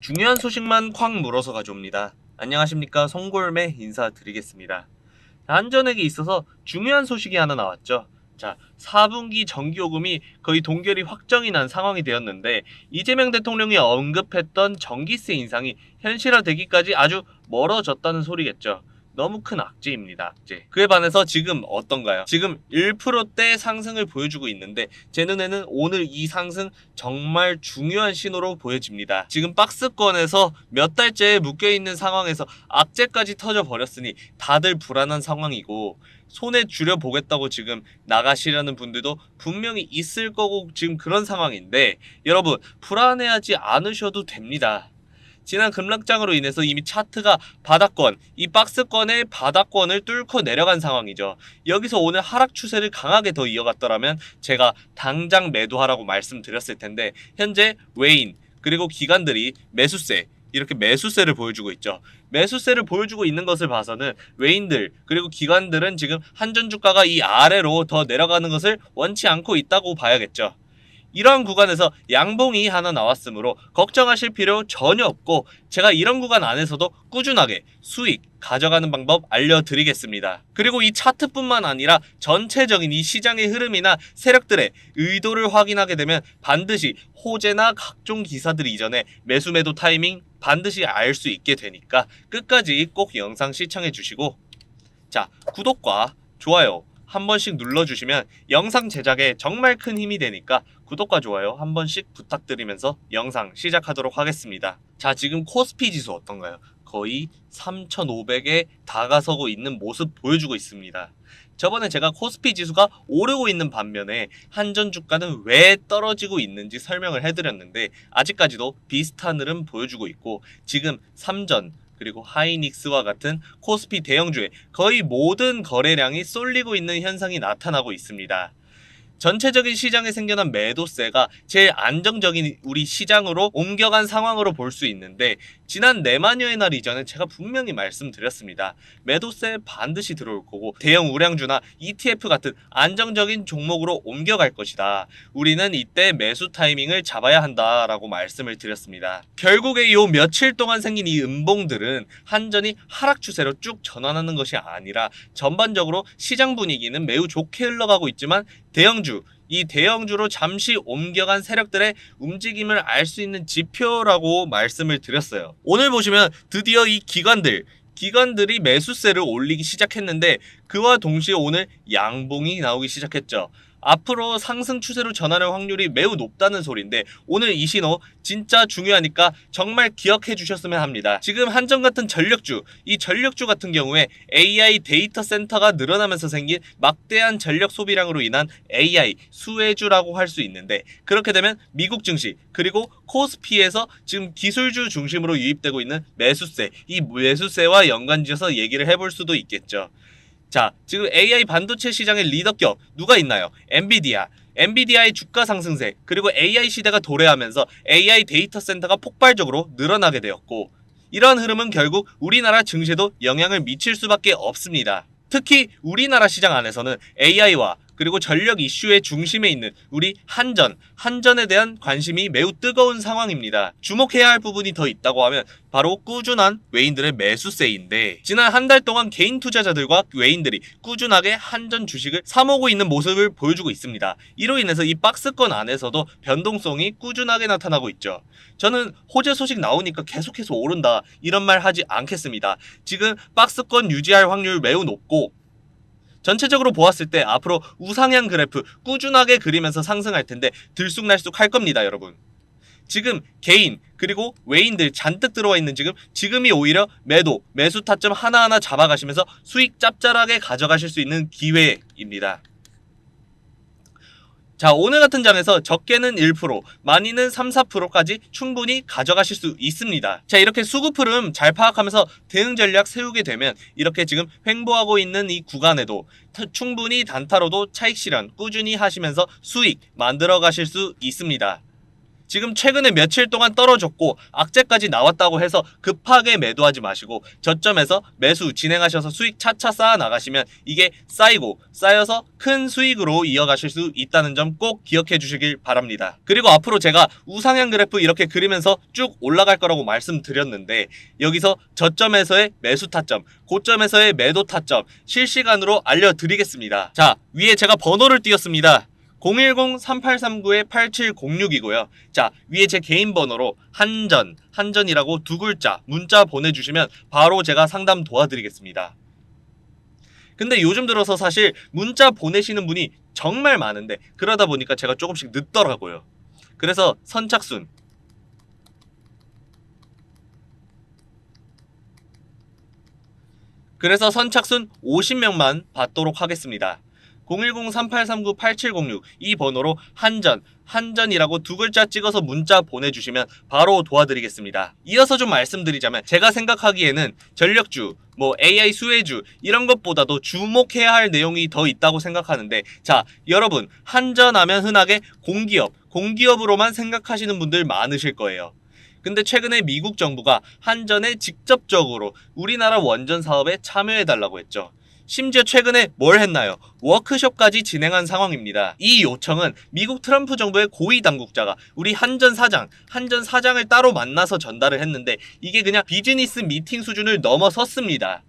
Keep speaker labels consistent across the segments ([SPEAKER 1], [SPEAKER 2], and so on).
[SPEAKER 1] 중요한 소식만 쾅 물어서 가져옵니다. 안녕하십니까, 송골매 인사드리겠습니다. 한전에게 있어서 중요한 소식이 하나 나왔죠. 자, 4분기 전기요금이 거의 동결이 확정이 난 상황이 되었는데, 이재명 대통령이 언급했던 전기세 인상이 현실화되기까지 아주 멀어졌다는 소리겠죠. 너무 큰 악재입니다, 악재. 그에 반해서 지금 어떤가요? 지금 1%대 상승을 보여주고 있는데, 제 눈에는 오늘 이 상승 정말 중요한 신호로 보여집니다. 지금 박스권에서 몇 달째 묶여있는 상황에서 악재까지 터져버렸으니 다들 불안한 상황이고, 손에 쥐려보겠다고 지금 나가시려는 분들도 분명히 있을 거고, 지금 그런 상황인데, 여러분 불안해하지 않으셔도 됩니다. 지난 급락장으로 인해서 이미 차트가 바닥권, 이 박스권의 바닥권을 뚫고 내려간 상황이죠. 여기서 오늘 하락 추세를 강하게 더 이어갔더라면 제가 당장 매도하라고 말씀드렸을 텐데, 현재 외인 그리고 기관들이 매수세, 이렇게 매수세를 보여주고 있죠. 매수세를 보여주고 있는 것을 봐서는 외인들 그리고 기관들은 지금 한전 주가가 이 아래로 더 내려가는 것을 원치 않고 있다고 봐야겠죠. 이러한 구간에서 양봉이 하나 나왔으므로 걱정하실 필요 전혀 없고, 제가 이런 구간 안에서도 꾸준하게 수익 가져가는 방법 알려드리겠습니다. 그리고 이 차트뿐만 아니라 전체적인 이 시장의 흐름이나 세력들의 의도를 확인하게 되면 반드시 호재나 각종 기사들 이전에 매수 매도 타이밍 반드시 알 수 있게 되니까 끝까지 꼭 영상 시청해 주시고, 자, 구독과 좋아요 한 번씩 눌러주시면 영상 제작에 정말 큰 힘이 되니까 구독과 좋아요 한 번씩 부탁드리면서 영상 시작하도록 하겠습니다. 자, 지금 코스피 지수 어떤가요? 거의 3,500에 다가서고 있는 모습 보여주고 있습니다. 저번에 제가 코스피 지수가 오르고 있는 반면에 한전 주가는 왜 떨어지고 있는지 설명을 해드렸는데, 아직까지도 비슷한 흐름 보여주고 있고, 지금 삼전 그리고 하이닉스와 같은 코스피 대형주의 거의 모든 거래량이 쏠리고 있는 현상이 나타나고 있습니다. 전체적인 시장에 생겨난 매도세가 제일 안정적인 우리 시장으로 옮겨간 상황으로 볼 수 있는데, 지난 내마녀의 날 이전에 제가 분명히 말씀드렸습니다. 매도세 반드시 들어올 거고 대형 우량주나 ETF 같은 안정적인 종목으로 옮겨갈 것이다. 우리는 이때 매수 타이밍을 잡아야 한다라고 말씀을 드렸습니다. 결국에 요 며칠 동안 생긴 이 음봉들은 한전이 하락 추세로 쭉 전환하는 것이 아니라 전반적으로 시장 분위기는 매우 좋게 흘러가고 있지만, 이 대형주로 잠시 옮겨간 세력들의 움직임을 알 수 있는 지표라고 말씀을 드렸어요. 오늘 보시면 드디어 이 기관들이 매수세를 올리기 시작했는데, 그와 동시에 오늘 양봉이 나오기 시작했죠. 앞으로 상승 추세로 전환할 확률이 매우 높다는 소리인데, 오늘 이 신호 진짜 중요하니까 정말 기억해 주셨으면 합니다. 지금 한전 같은 이 전력주 같은 경우에 AI 데이터 센터가 늘어나면서 생긴 막대한 전력 소비량으로 인한 AI 수혜주라고 할 수 있는데, 그렇게 되면 미국 증시 그리고 코스피에서 지금 기술주 중심으로 유입되고 있는 매수세, 이 매수세와 연관지어서 얘기를 해볼 수도 있겠죠. 자, 지금 AI 반도체 시장의 리더격 누가 있나요? 엔비디아의 주가 상승세, 그리고 AI 시대가 도래하면서 AI 데이터 센터가 폭발적으로 늘어나게 되었고, 이러한 흐름은 결국 우리나라 증시에도 영향을 미칠 수밖에 없습니다. 특히 우리나라 시장 안에서는 AI와 그리고 전력 이슈의 중심에 있는 우리 한전에 대한 관심이 매우 뜨거운 상황입니다. 주목해야 할 부분이 더 있다고 하면 바로 꾸준한 외인들의 매수세인데, 지난 한 달 동안 개인 투자자들과 외인들이 꾸준하게 한전 주식을 사모으고 있는 모습을 보여주고 있습니다. 이로 인해서 이 박스권 안에서도 변동성이 꾸준하게 나타나고 있죠. 저는 호재 소식 나오니까 계속해서 오른다 이런 말 하지 않겠습니다. 지금 박스권 유지할 확률 매우 높고, 전체적으로 보았을 때 앞으로 우상향 그래프 꾸준하게 그리면서 상승할 텐데 들쑥날쑥 할 겁니다, 여러분. 지금 개인 그리고 외인들 잔뜩 들어와 있는 지금이 오히려 매수 타점 하나하나 잡아가시면서 수익 짭짤하게 가져가실 수 있는 기회입니다. 자, 오늘 같은 장에서 적게는 1%, 많이는 3-4%까지 충분히 가져가실 수 있습니다. 자, 이렇게 수급 흐름 잘 파악하면서 대응 전략 세우게 되면 이렇게 지금 횡보하고 있는 이 구간에도 충분히 단타로도 차익 실현 꾸준히 하시면서 수익 만들어 가실 수 있습니다. 지금 최근에 며칠 동안 떨어졌고 악재까지 나왔다고 해서 급하게 매도하지 마시고 저점에서 매수 진행하셔서 수익 차차 쌓아 나가시면 이게 쌓여서 큰 수익으로 이어가실 수 있다는 점 꼭 기억해 주시길 바랍니다. 그리고 앞으로 제가 우상향 그래프 이렇게 그리면서 쭉 올라갈 거라고 말씀드렸는데 여기서 저점에서의 매수 타점, 고점에서의 매도 타점 실시간으로 알려드리겠습니다. 자, 위에 제가 번호를 띄웠습니다. 010-3839-8706이고요. 자, 위에 제 개인 번호로 한전이라고 두 글자 문자 보내주시면 바로 제가 상담 도와드리겠습니다. 근데 요즘 들어서 사실 문자 보내시는 분이 정말 많은데 그러다 보니까 제가 조금씩 늦더라고요. 그래서 선착순 50명만 받도록 하겠습니다. 010-3839-8706 이 번호로 한전이라고 두 글자 찍어서 문자 보내주시면 바로 도와드리겠습니다. 이어서 좀 말씀드리자면 제가 생각하기에는 전력주, AI 수혜주 이런 것보다도 주목해야 할 내용이 더 있다고 생각하는데 자, 여러분 한전하면 흔하게 공기업으로만 생각하시는 분들 많으실 거예요. 근데 최근에 미국 정부가 한전에 직접적으로 우리나라 원전 사업에 참여해달라고 했죠. 심지어 최근에 뭘 했나요? 워크숍까지 진행한 상황입니다. 이 요청은 미국 트럼프 정부의 고위 당국자가 우리 한전 사장을 따로 만나서 전달을 했는데 이게 그냥 비즈니스 미팅 수준을 넘어섰습니다.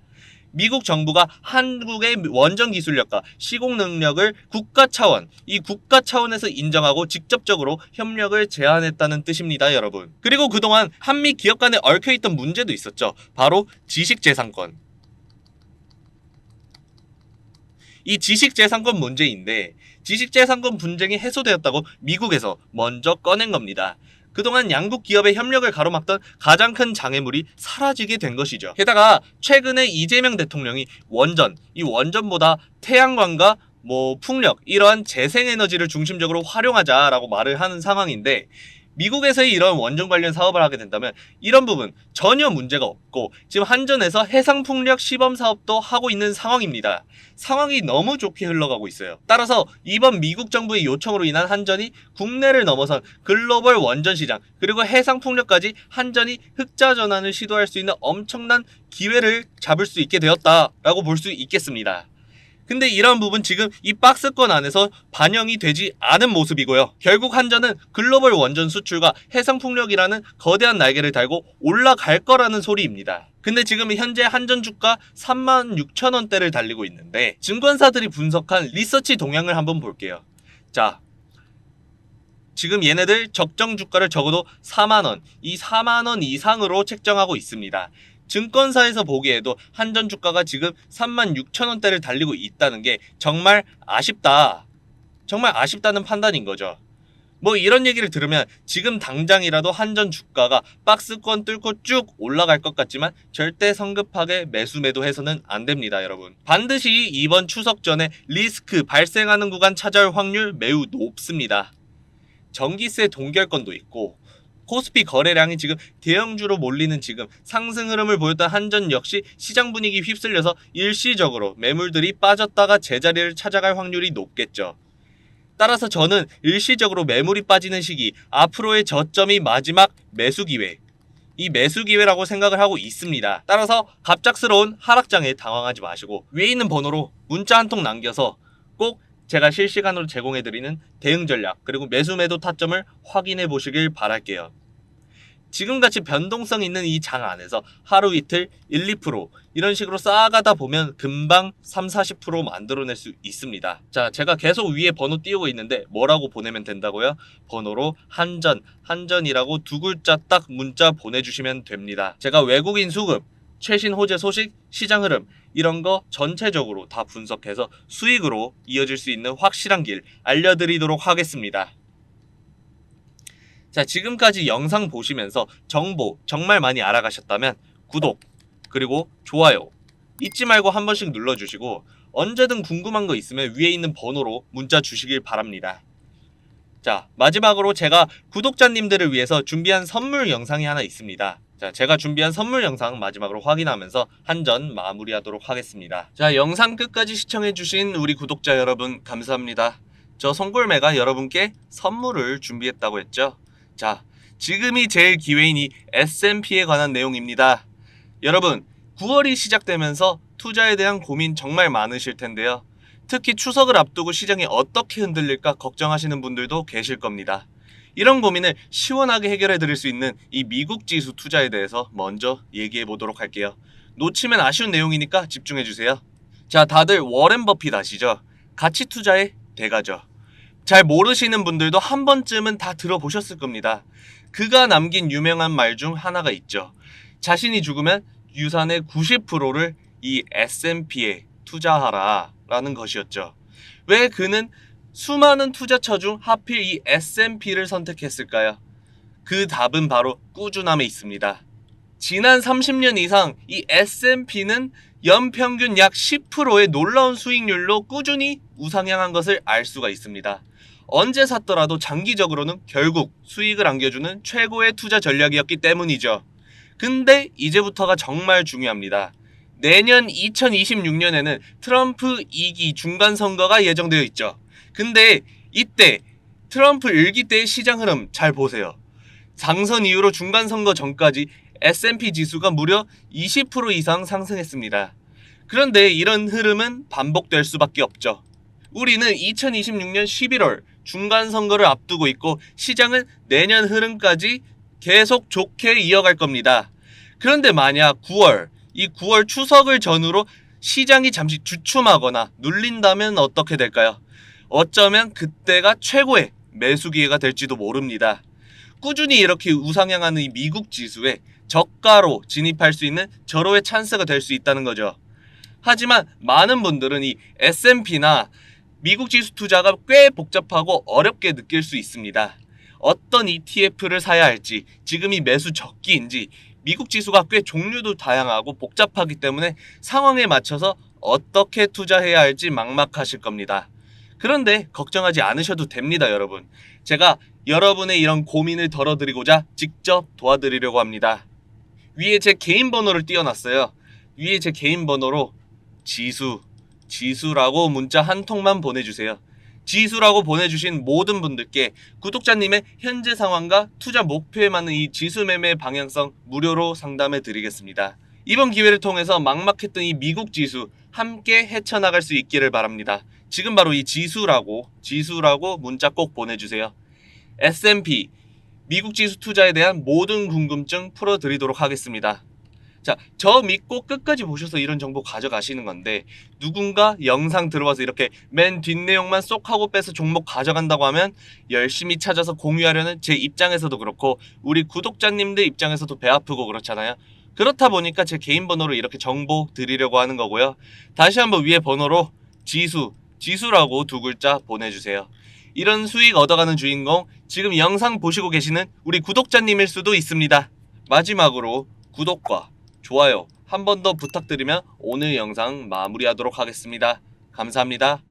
[SPEAKER 1] 미국 정부가 한국의 원전 기술력과 시공 능력을 국가 차원에서 인정하고 직접적으로 협력을 제안했다는 뜻입니다, 여러분. 그리고 그동안 한미 기업 간에 얽혀있던 문제도 있었죠. 바로 지식재산권. 이 지식재산권 문제인데 지식재산권 분쟁이 해소되었다고 미국에서 먼저 꺼낸 겁니다. 그동안 양국 기업의 협력을 가로막던 가장 큰 장애물이 사라지게 된 것이죠. 게다가 최근에 이재명 대통령이 원전보다 태양광과 풍력 이러한 재생에너지를 중심적으로 활용하자라고 말을 하는 상황인데 미국에서의 이런 원전 관련 사업을 하게 된다면 이런 부분 전혀 문제가 없고 지금 한전에서 해상풍력 시범 사업도 하고 있는 상황입니다. 상황이 너무 좋게 흘러가고 있어요. 따라서 이번 미국 정부의 요청으로 인한 한전이 국내를 넘어선 글로벌 원전 시장 그리고 해상풍력까지 한전이 흑자 전환을 시도할 수 있는 엄청난 기회를 잡을 수 있게 되었다라고 볼 수 있겠습니다. 근데 이런 부분 지금 이 박스권 안에서 반영이 되지 않은 모습이고요. 결국 한전은 글로벌 원전 수출과 해상풍력이라는 거대한 날개를 달고 올라갈 거라는 소리입니다. 근데 지금 현재 한전 주가 36,000원대를 달리고 있는데 증권사들이 분석한 리서치 동향을 한번 볼게요. 자, 지금 얘네들 적정 주가를 적어도 4만원, 이 4만원 이상으로 책정하고 있습니다. 증권사에서 보기에도 한전 주가가 지금 36,000원대를 달리고 있다는 게 정말 아쉽다는 판단인 거죠. 이런 얘기를 들으면 지금 당장이라도 한전 주가가 박스권 뚫고 쭉 올라갈 것 같지만 절대 성급하게 매도해서는 안 됩니다, 여러분. 반드시 이번 추석 전에 리스크 발생하는 구간 찾아올 확률 매우 높습니다. 전기세 동결권도 있고 코스피 거래량이 지금 대형주로 몰리는 지금 상승 흐름을 보였던 한전 역시 시장 분위기 휩쓸려서 일시적으로 매물들이 빠졌다가 제자리를 찾아갈 확률이 높겠죠. 따라서 저는 일시적으로 매물이 빠지는 시기, 앞으로의 저점이 마지막 매수 기회, 이 매수 기회라고 생각을 하고 있습니다. 따라서 갑작스러운 하락장에 당황하지 마시고 위에 있는 번호로 문자 한 통 남겨서 꼭 제가 실시간으로 제공해드리는 대응 전략 그리고 매수 매도 타점을 확인해 보시길 바랄게요. 지금같이 변동성 있는 이 장 안에서 하루 이틀 1, 2% 이런 식으로 쌓아가다 보면 금방 3, 40% 만들어낼 수 있습니다. 자, 제가 계속 위에 번호 띄우고 있는데 뭐라고 보내면 된다고요? 번호로 한전이라고 두 글자 딱 문자 보내주시면 됩니다. 제가 외국인 수급, 최신 호재 소식, 시장 흐름 이런 거 전체적으로 다 분석해서 수익으로 이어질 수 있는 확실한 길 알려드리도록 하겠습니다. 자, 지금까지 영상 보시면서 정보 정말 많이 알아가셨다면 구독 그리고 좋아요 잊지 말고 한 번씩 눌러주시고 언제든 궁금한 거 있으면 위에 있는 번호로 문자 주시길 바랍니다. 자, 마지막으로 제가 구독자님들을 위해서 준비한 선물 영상이 하나 있습니다. 자, 제가 준비한 선물 영상 마지막으로 확인하면서 한전 마무리하도록 하겠습니다. 자, 영상 끝까지 시청해주신 우리 구독자 여러분 감사합니다. 저 송골매가 여러분께 선물을 준비했다고 했죠. 자, 지금이 제일 기회인 이 S&P에 관한 내용입니다. 여러분, 9월이 시작되면서 투자에 대한 고민 정말 많으실 텐데요. 특히 추석을 앞두고 시장이 어떻게 흔들릴까 걱정하시는 분들도 계실 겁니다. 이런 고민을 시원하게 해결해 드릴 수 있는 이 미국 지수 투자에 대해서 먼저 얘기해 보도록 할게요. 놓치면 아쉬운 내용이니까 집중해 주세요. 자, 다들 워렌 버핏 아시죠? 가치 투자의 대가죠. 잘 모르시는 분들도 한 번쯤은 다 들어보셨을 겁니다. 그가 남긴 유명한 말 중 하나가 있죠. 자신이 죽으면 유산의 90%를 이 S&P에 투자하라 라는 것이었죠. 왜 그는 수많은 투자처 중 하필 이 S&P를 선택했을까요? 그 답은 바로 꾸준함에 있습니다. 지난 30년 이상 이 S&P는 연평균 약 10%의 놀라운 수익률로 꾸준히 우상향한 것을 알 수가 있습니다. 언제 샀더라도 장기적으로는 결국 수익을 안겨주는 최고의 투자 전략이었기 때문이죠. 근데 이제부터가 정말 중요합니다. 내년 2026년에는 트럼프 2기 중간선거가 예정되어 있죠. 근데 이때 트럼프 1기 때의 시장 흐름 잘 보세요. 당선 이후로 중간선거 전까지 S&P 지수가 무려 20% 이상 상승했습니다. 그런데 이런 흐름은 반복될 수밖에 없죠. 우리는 2026년 11월 중간선거를 앞두고 있고 시장은 내년 흐름까지 계속 좋게 이어갈 겁니다. 그런데 만약 9월 추석을 전후로 시장이 잠시 주춤하거나 눌린다면 어떻게 될까요? 어쩌면 그때가 최고의 매수 기회가 될지도 모릅니다. 꾸준히 이렇게 우상향하는 이 미국 지수에 저가로 진입할 수 있는 절호의 찬스가 될 수 있다는 거죠. 하지만 많은 분들은 이 S&P나 미국 지수 투자가 꽤 복잡하고 어렵게 느낄 수 있습니다. 어떤 ETF를 사야 할지, 지금이 매수 적기인지, 미국 지수가 꽤 종류도 다양하고 복잡하기 때문에 상황에 맞춰서 어떻게 투자해야 할지 막막하실 겁니다. 그런데 걱정하지 않으셔도 됩니다, 여러분. 제가 여러분의 이런 고민을 덜어드리고자 직접 도와드리려고 합니다. 위에 제 개인 번호를 띄워놨어요. 위에 제 개인 번호로 지수라고 문자 한 통만 보내주세요. 지수라고 보내주신 모든 분들께 구독자님의 현재 상황과 투자 목표에 맞는 이 지수 매매 방향성 무료로 상담해 드리겠습니다. 이번 기회를 통해서 막막했던 이 미국 지수 함께 헤쳐나갈 수 있기를 바랍니다. 지금 바로 이 지수라고 문자 꼭 보내주세요. S&P 미국 지수 투자에 대한 모든 궁금증 풀어드리도록 하겠습니다. 자, 저 믿고 끝까지 보셔서 이런 정보 가져가시는 건데 누군가 영상 들어와서 이렇게 맨 뒷내용만 쏙 하고 빼서 종목 가져간다고 하면 열심히 찾아서 공유하려는 제 입장에서도 그렇고 우리 구독자님들 입장에서도 배 아프고 그렇잖아요. 그렇다 보니까 제 개인 번호로 이렇게 정보 드리려고 하는 거고요. 다시 한번 위에 번호로 지수라고 두 글자 보내주세요. 이런 수익 얻어가는 주인공 지금 영상 보시고 계시는 우리 구독자님일 수도 있습니다. 마지막으로 구독과 좋아요 한 번 더 부탁드리면 오늘 영상 마무리하도록 하겠습니다. 감사합니다.